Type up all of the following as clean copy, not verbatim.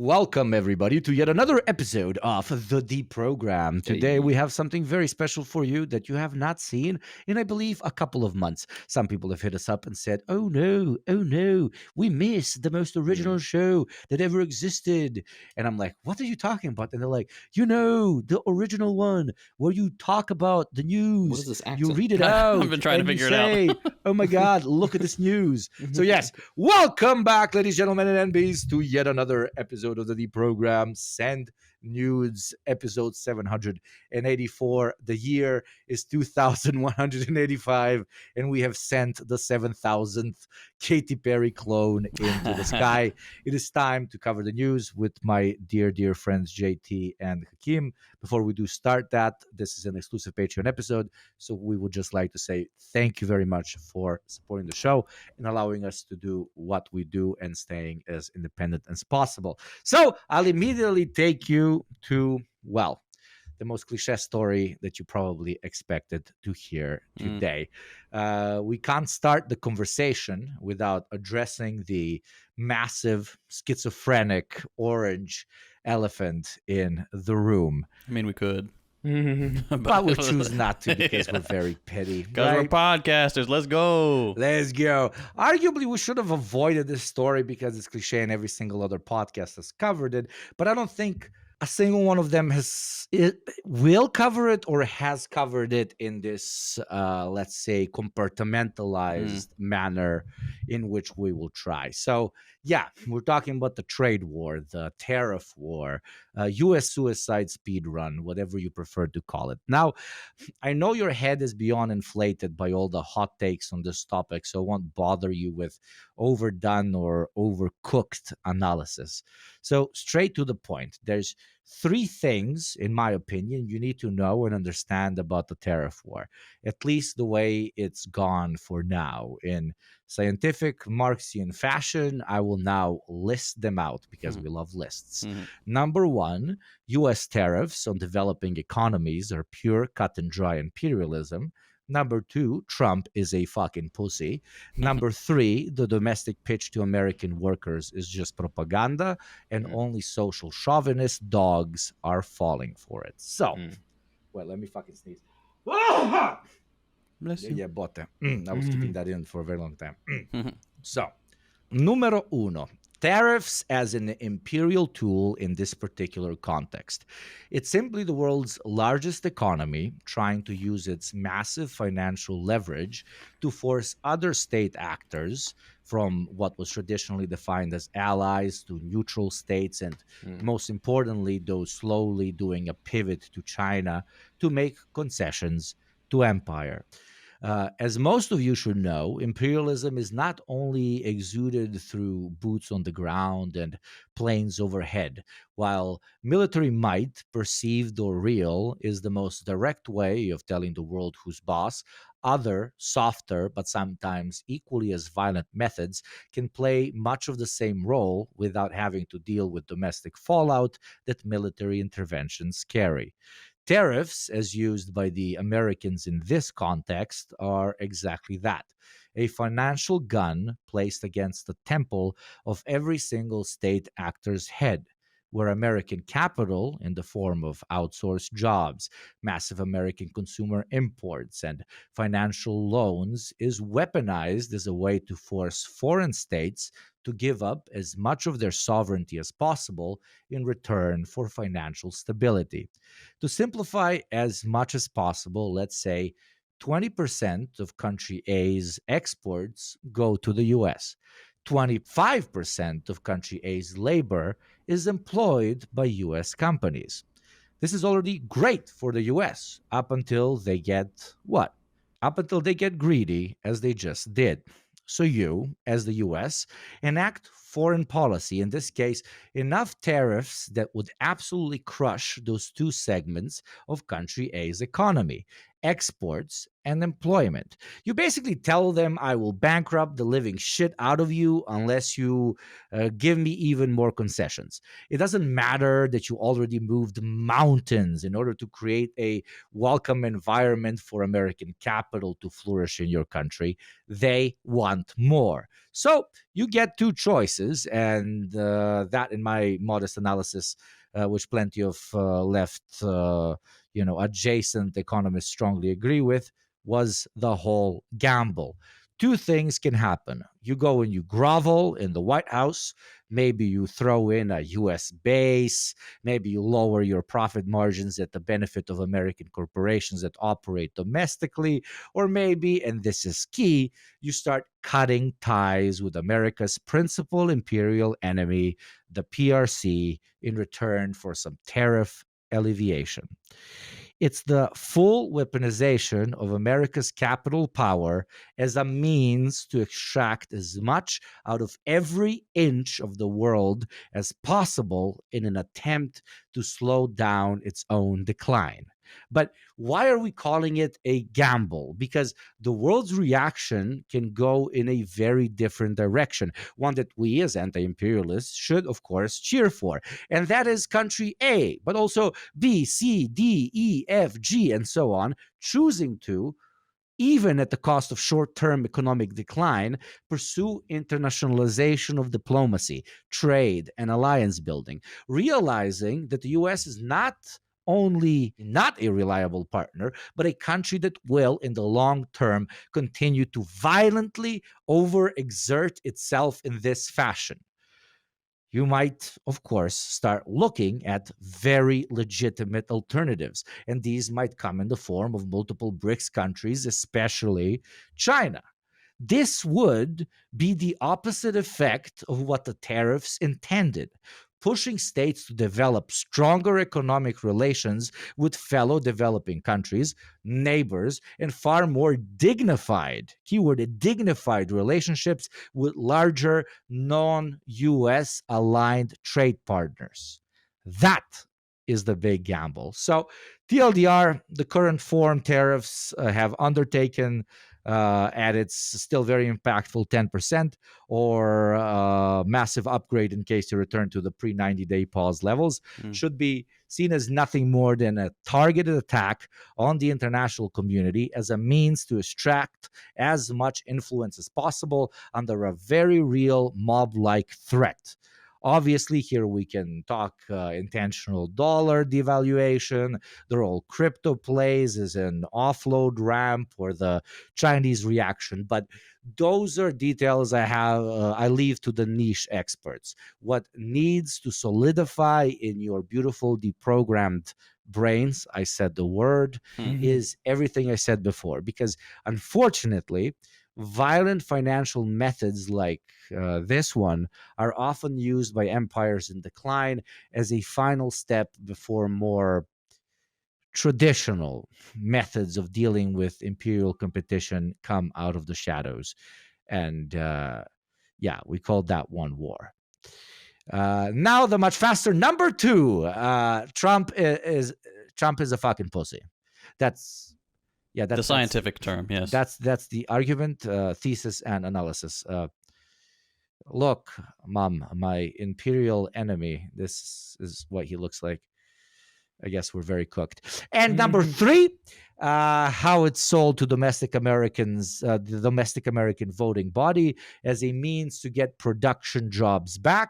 Welcome, everybody, to yet another episode of the Deprogram. Today, we have something very special for you that you have not seen in, I believe, a couple of months. Some people have hit us up and said, oh no, we missed the most original show that ever existed. And I'm like, what are you talking about? And they're like, the original one where you talk about the news. What is this accent? You read it out. I've been trying to figure it out. Oh my God, look at this news. So yes, welcome back, ladies, gentlemen, and NBs, to yet another episode of the Deprogram. Send Nudes, episode 784. The year is 2185, and we have sent the 7,000th Katy Perry clone into the sky. It is time to cover the news with my dear friends JT and Hakim. Before we do start that, this is an exclusive Patreon episode, so we would just like to say thank you very much for supporting the show and allowing us to do what we do and staying as independent as possible. So I'll immediately take you to, well, the most cliche story that you probably expected to hear today. We can't start the conversation without addressing the massive schizophrenic orange elephant in the room. I mean, we could. But we'll choose not to because we're very petty. Because we're podcasters. Let's go. Let's go. Arguably, we should have avoided this story because it's cliche and every single other podcast has covered it. But I don't think a single one of them will cover it or has covered it in this, let's say, compartmentalized manner in which we will try. So, yeah, we're talking about the trade war, the tariff war, U.S. suicide speed run, whatever you prefer to call it. Now, I know your head is beyond inflated by all the hot takes on this topic, so I won't bother you with overdone or overcooked analysis. So, straight to the point, there's three things, in my opinion, you need to know and understand about the tariff war, at least the way it's gone for now. In scientific Marxian fashion, I will now list them out because we love lists. Number one, U.S. tariffs on developing economies are pure cut and dry imperialism. Number two, Trump is a fucking pussy. Number three, the domestic pitch to American workers is just propaganda, and only social chauvinist dogs are falling for it. So, well, let me fucking sneeze. Bless you. Yeah, botte. I was keeping that in for a very long time. So, numero uno. Tariffs as an imperial tool in this particular context. It's simply the world's largest economy trying to use its massive financial leverage to force other state actors, from what was traditionally defined as allies to neutral states, and most importantly, those slowly doing a pivot to China, to make concessions to empire. As most of you should know, imperialism is not only exuded through boots on the ground and planes overhead. While military might, perceived or real, is the most direct way of telling the world who's boss, other, softer, but sometimes equally as violent methods can play much of the same role without having to deal with domestic fallout that military interventions carry. Tariffs, as used by the Americans in this context, are exactly that: a financial gun placed against the temple of every single state actor's head, where American capital, in the form of outsourced jobs, massive American consumer imports, and financial loans, is weaponized as a way to force foreign states to give up as much of their sovereignty as possible in return for financial stability. To simplify as much as possible, let's say 20% of country A's exports go to the US. 25% of country A's labor is employed by US companies. This is already great for the US up until they get what? Up until they get greedy, as they just did. So you, as the US, enact foreign policy, in this case, enough tariffs that would absolutely crush those two segments of country A's economy: exports and employment. You basically tell them, I will bankrupt the living shit out of you unless you give me even more concessions. It doesn't matter that you already moved mountains in order to create a welcome environment for American capital to flourish in your country. They want more. So you get two choices, and that, in my modest analysis, which plenty of left, adjacent economists strongly agree with, was the whole gamble. Two things can happen. You go and you grovel in the White House. Maybe you throw in a US base. Maybe you lower your profit margins at the benefit of American corporations that operate domestically. Or maybe, and this is key, you start cutting ties with America's principal imperial enemy, the PRC, in return for some tariff alleviation. It's the full weaponization of America's capital power as a means to extract as much out of every inch of the world as possible in an attempt to slow down its own decline. But why are we calling it a gamble? Because the world's reaction can go in a very different direction, one that we as anti imperialists should, of course, cheer for. And that is country A, but also B, C, D, E, F, G, and so on, choosing to, even at the cost of short term economic decline, pursue internationalization of diplomacy, trade, and alliance building, realizing that the US is not only not a reliable partner, but a country that will, in the long term, continue to violently overexert itself in this fashion. You might, of course, start looking at very legitimate alternatives. And these might come in the form of multiple BRICS countries, especially China. This would be the opposite effect of what the tariffs intended, pushing states to develop stronger economic relations with fellow developing countries, neighbors, and far more dignified, keyword dignified relationships with larger non US aligned trade partners. That is the big gamble. So, TLDR, the current form tariffs have undertaken at its still very impactful 10%, or massive upgrade in case you return to the pre 90-day pause levels, should be seen as nothing more than a targeted attack on the international community as a means to extract as much influence as possible under a very real mob like threat. Obviously, here we can talk intentional dollar devaluation. They're all crypto plays as an offload ramp or the Chinese reaction. But those are details I leave to the niche experts. What needs to solidify in your beautiful deprogrammed brains, I said the word, is everything I said before. Because unfortunately, violent financial methods like this one are often used by empires in decline as a final step before more traditional methods of dealing with imperial competition come out of the shadows. And we called that one war. Now the much faster number two. Trump is a fucking pussy. That's the scientific term. Yes, that's the argument, thesis, and analysis. Look, mom, my imperial enemy. This is what he looks like. I guess we're very cooked. And number three, how it's sold to domestic Americans, the domestic American voting body, as a means to get production jobs back.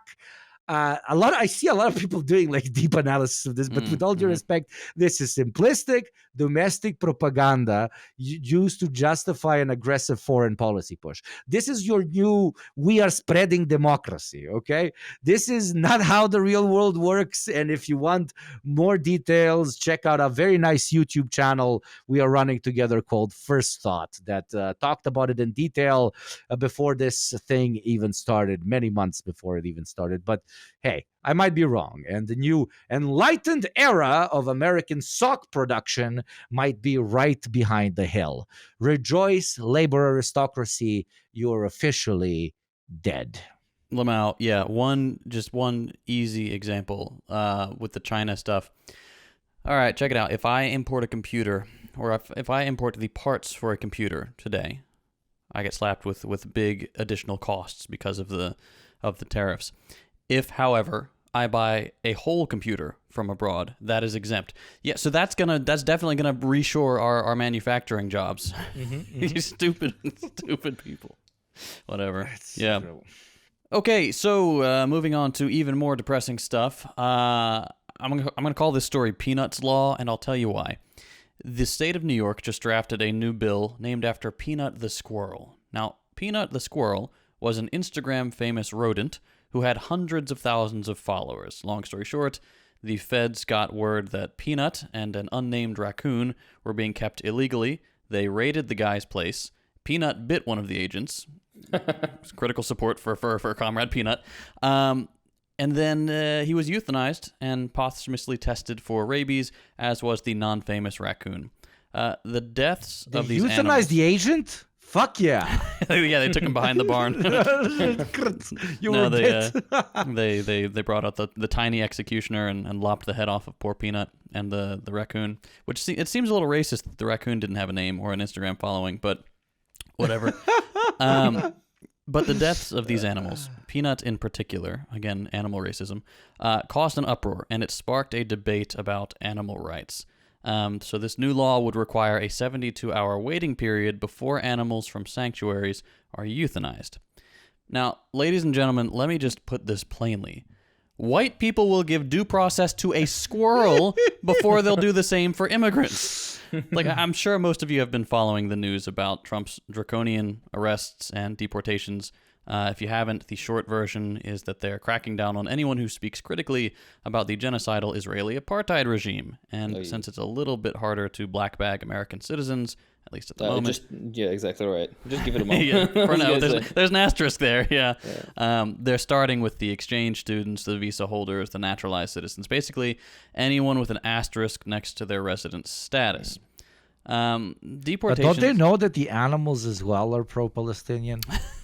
I see a lot of people doing like deep analysis of this, but with all due respect, this is simplistic domestic propaganda used to justify an aggressive foreign policy push. This is your new, we are spreading democracy, okay? This is not how the real world works. And if you want more details, check out a very nice YouTube channel we are running together called First Thought that talked about it in detail before this thing even started, many months before it even started. But hey, I might be wrong, and the new enlightened era of American sock production might be right behind the hill. Rejoice, labor aristocracy, you're officially dead. Lamau, yeah, one easy example with the China stuff. All right, check it out. If I import a computer or if I import the parts for a computer today, I get slapped with big additional costs because of the tariffs. If, however, I buy a whole computer from abroad, that is exempt. Yeah, so that's definitely gonna reshore our manufacturing jobs. You stupid people. Whatever. Yeah. True. Okay, so moving on to even more depressing stuff. I'm gonna call this story Peanuts Law, and I'll tell you why. The state of New York just drafted a new bill named after Peanut the squirrel. Now, Peanut the squirrel was an Instagram famous rodent who had hundreds of thousands of followers. Long story short, the feds got word that Peanut and an unnamed raccoon were being kept illegally. They raided the guy's place. Peanut bit one of the agents. Critical support for Comrade Peanut. And then he was euthanized and posthumously tested for rabies, as was the non-famous raccoon. The deaths of these animals... Euthanized the agent? Fuck yeah. Yeah, they took him behind the barn. They brought out the tiny executioner and lopped the head off of poor Peanut and the raccoon, which it seems a little racist that the raccoon didn't have a name or an Instagram following, but whatever. But the deaths of these animals, Peanut in particular, again, animal racism, caused an uproar, and it sparked a debate about animal rights. So this new law would require a 72-hour waiting period before animals from sanctuaries are euthanized. Now, ladies and gentlemen, let me just put this plainly. White people will give due process to a squirrel before they'll do the same for immigrants. Like, I'm sure most of you have been following the news about Trump's draconian arrests and deportations. If you haven't, the short version is that they're cracking down on anyone who speaks critically about the genocidal Israeli apartheid regime. And since it's a little bit harder to black bag American citizens, at least at the moment. Yeah, exactly right. Just give it a moment. Yeah, for now, there's an asterisk there, yeah. They're starting with the exchange students, the visa holders, the naturalized citizens, basically anyone with an asterisk next to their residence status. Deportations. But don't they know that the animals as well are pro-Palestinian?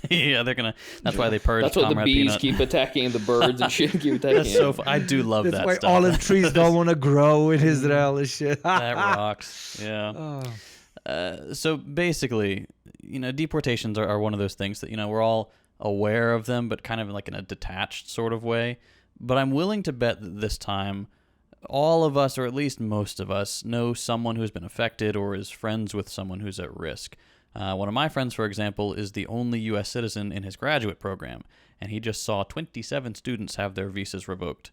Yeah, they're gonna. That's why they purge. That's why Comrade the bees Peanut. keep attacking the birds and shit. Keep attacking. That's so. I do love that's that. That's why stuff. olive trees don't want to grow in Israel and shit. That rocks. Yeah. So basically, deportations are one of those things that we're all aware of them, but kind of like in a detached sort of way. But I'm willing to bet that this time, all of us, or at least most of us, know someone who's been affected or is friends with someone who's at risk. One of my friends, for example, is the only U.S. citizen in his graduate program, and he just saw 27 students have their visas revoked.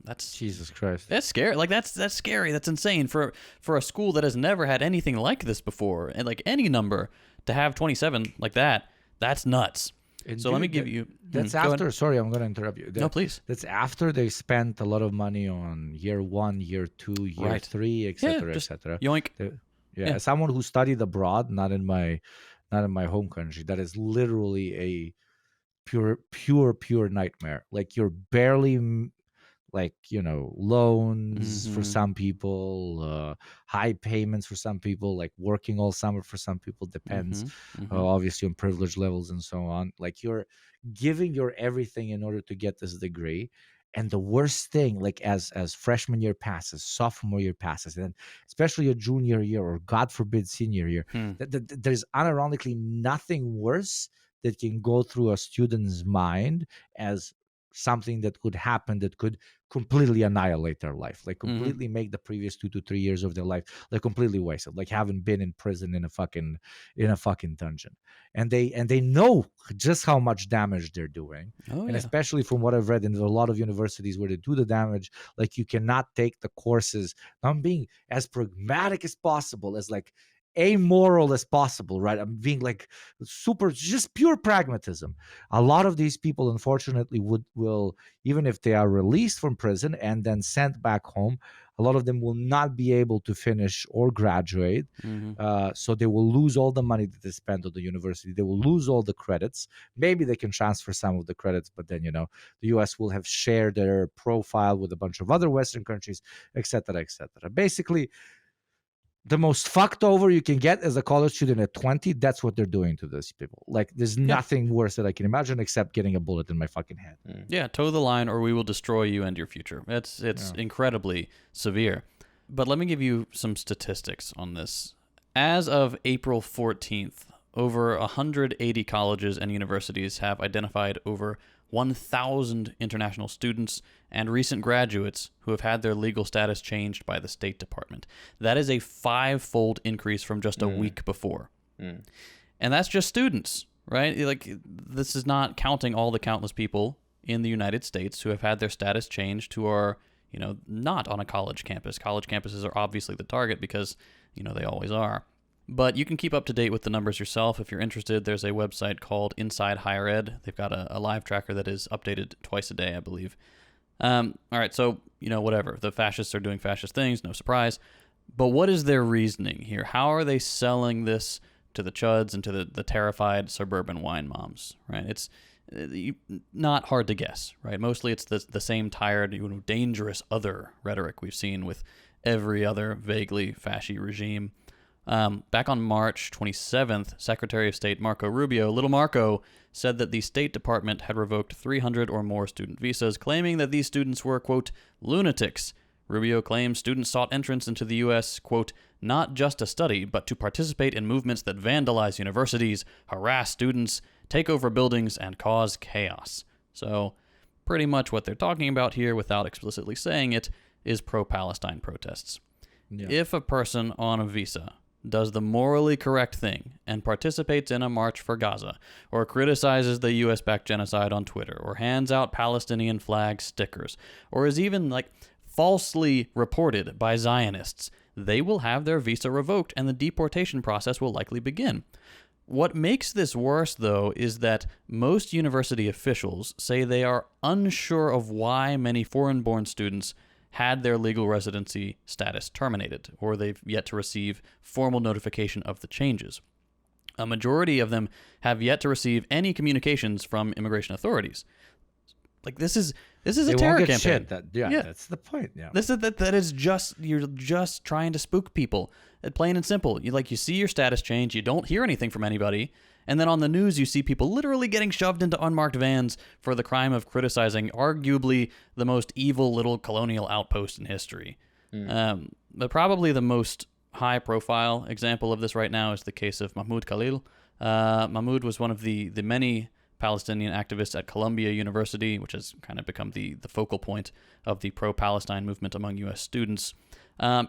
That's Jesus Christ. That's scary. Like that's scary. That's insane for a school that has never had anything like this before, and like any number to have 27 like that. That's nuts. And so let me give you. That's after. Sorry, I'm going to interrupt you. No, please. That's after they spent a lot of money on year 1, year 2, year 3, etc., etc. Yoink. As someone who studied abroad, not in my home country, that is literally a pure nightmare. Like you're barely. Loans for some people, high payments for some people, like working all summer for some people, depends obviously on privilege levels and so on. Like you're giving your everything in order to get this degree. And the worst thing, like as freshman year passes, sophomore year passes, and then especially your junior year or God forbid senior year, there's unironically nothing worse that can go through a student's mind as something that could happen that could completely annihilate their life, like completely make the previous 2 to 3 years of their life like completely wasted, like having been in prison in a fucking dungeon. And they know just how much damage they're doing. Especially from what I've read in a lot of universities where they do the damage, like you cannot take the courses. I'm being as pragmatic as possible, as like amoral as possible, right? I'm being like super, just pure pragmatism. A lot of these people, unfortunately, will even if they are released from prison and then sent back home, a lot of them will not be able to finish or graduate. So they will lose all the money that they spent on the university. They will lose all the credits. Maybe they can transfer some of the credits, but then, the U.S. will have shared their profile with a bunch of other Western countries, etc., etc. Basically, the most fucked over you can get as a college student at 20, that's what they're doing to these people. Like, there's nothing worse that I can imagine except getting a bullet in my fucking head. Yeah, toe the line or we will destroy you and your future. It's incredibly severe. But let me give you some statistics on this. As of April 14th, over 180 colleges and universities have identified over 1,000 international students and recent graduates who have had their legal status changed by the State Department. That is a 5-fold increase from just a week before. And that's just students, right? Like, this is not counting all the countless people in the United States who have had their status changed, who are, not on a college campus. College campuses are obviously the target because, they always are. But you can keep up to date with the numbers yourself if you're interested. There's a website called Inside Higher Ed. They've got a live tracker that is updated twice a day, I believe. All right, so, whatever. The fascists are doing fascist things, no surprise. But what is their reasoning here? How are they selling this to the chuds and to the terrified suburban wine moms, right? It's not hard to guess, right? Mostly it's the same tired, dangerous other rhetoric we've seen with every other vaguely fascist regime. Back on March 27th, Secretary of State Marco Rubio, Little Marco, said that the State Department had revoked 300 or more student visas, claiming that these students were, quote, lunatics. Rubio claims students sought entrance into the U.S., quote, not just to study, but to participate in movements that vandalize universities, harass students, take over buildings, and cause chaos. So, pretty much what they're talking about here, without explicitly saying it, is pro-Palestine protests. Yeah. If a person on a visa does the morally correct thing and participates in a march for Gaza, or criticizes the U.S.-backed genocide on Twitter, or hands out Palestinian flag stickers, or is even, falsely reported by Zionists, they will have their visa revoked and the deportation process will likely begin. What makes this worse, though, is that most university officials say they are unsure of why many foreign-born students had their legal residency status terminated, or they've yet to receive formal notification of the changes. A majority of them have yet to receive any communications from immigration authorities. This is a terror campaign. That's the point. Yeah, that is just, you're just trying to spook people. Plain and simple. You see your status change, you don't hear anything from anybody, and then on the news you see people literally getting shoved into unmarked vans for the crime of criticizing arguably the most evil little colonial outpost in history. But probably the most high-profile example of this right now is the case of Mahmoud Khalil. Mahmoud was one of the many Palestinian activists at Columbia University, which has kind of become the focal point of the pro-Palestine movement among U.S. students.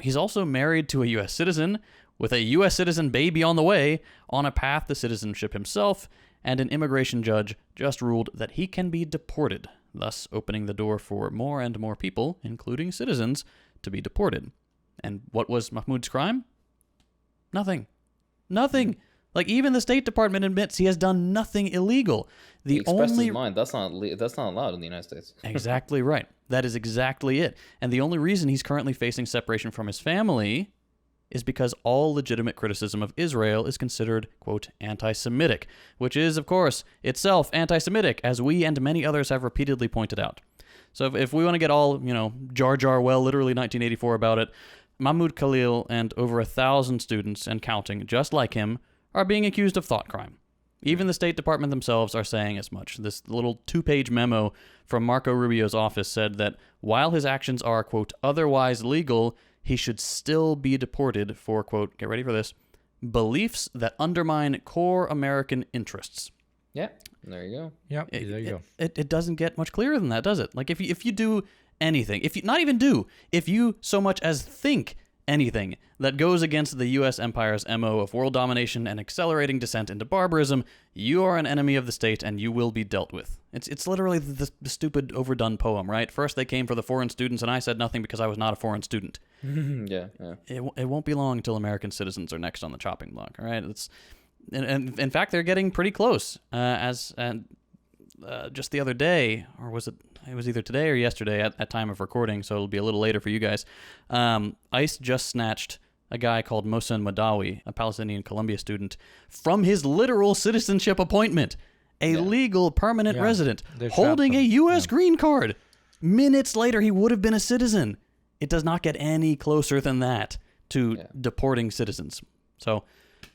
He's also married to a U.S. citizen, with a U.S. citizen baby on the way, on a path to citizenship himself, and an immigration judge just ruled that he can be deported, thus opening the door for more and more people, including citizens, to be deported. And what was Mahmoud's crime? Nothing. Even the State Department admits he has done nothing illegal. He expressed his mind. That's not allowed in the United States. Exactly right. That is exactly it. And the only reason he's currently facing separation from his family is because all legitimate criticism of Israel is considered, quote, anti-Semitic, which is, of course, itself anti-Semitic, as we and many others have repeatedly pointed out. So if we want to get all, Jar Jar well, literally 1984 about it, Mahmoud Khalil and over 1,000 students and counting, just like him, are being accused of thought crime. Even the State Department themselves are saying as much. This little 2-page memo from Marco Rubio's office said that while his actions are, quote, otherwise legal, he should still be deported for, quote, get ready for this, beliefs that undermine core American interests. Yeah, there you go. Yep, there you go. It doesn't get much clearer than that, does it? If you do anything, if you so much as think anything that goes against the U.S. empire's MO of world domination and accelerating descent into barbarism, you are an enemy of the state and you will be dealt with. It's literally the stupid overdone poem, right? First they came for the foreign students and I said nothing because I was not a foreign student. Yeah. It won't be long until American citizens are next on the chopping block, all right? And in fact, they're getting pretty close. Just the other day, or it was either today or yesterday at time of recording, so it'll be a little later for you guys. ICE just snatched a guy called Mohsen Madawi, a Palestinian Columbia student, from his literal citizenship appointment, a legal permanent resident, holding a U.S. green card. Minutes later, he would have been a citizen. It does not get any closer than that to deporting citizens. So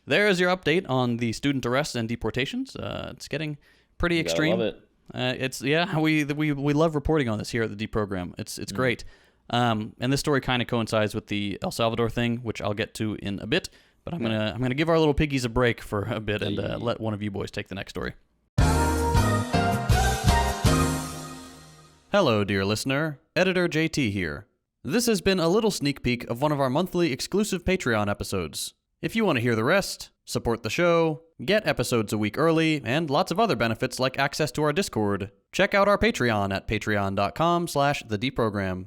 there's your update on the student arrests and deportations. It's getting pretty extreme. Love it. We love reporting on this here at the Deprogram. It's great. And this story kind of coincides with the El Salvador thing, which I'll get to in a bit. But I'm gonna give our little piggies a break for a bit and let one of you boys take the next story. Hello, dear listener. Editor JT here. This has been a little sneak peek of one of our monthly exclusive Patreon episodes. If you want to hear the rest, support the show, get episodes a week early, and lots of other benefits like access to our Discord, check out our Patreon at patreon.com/thedeprogram.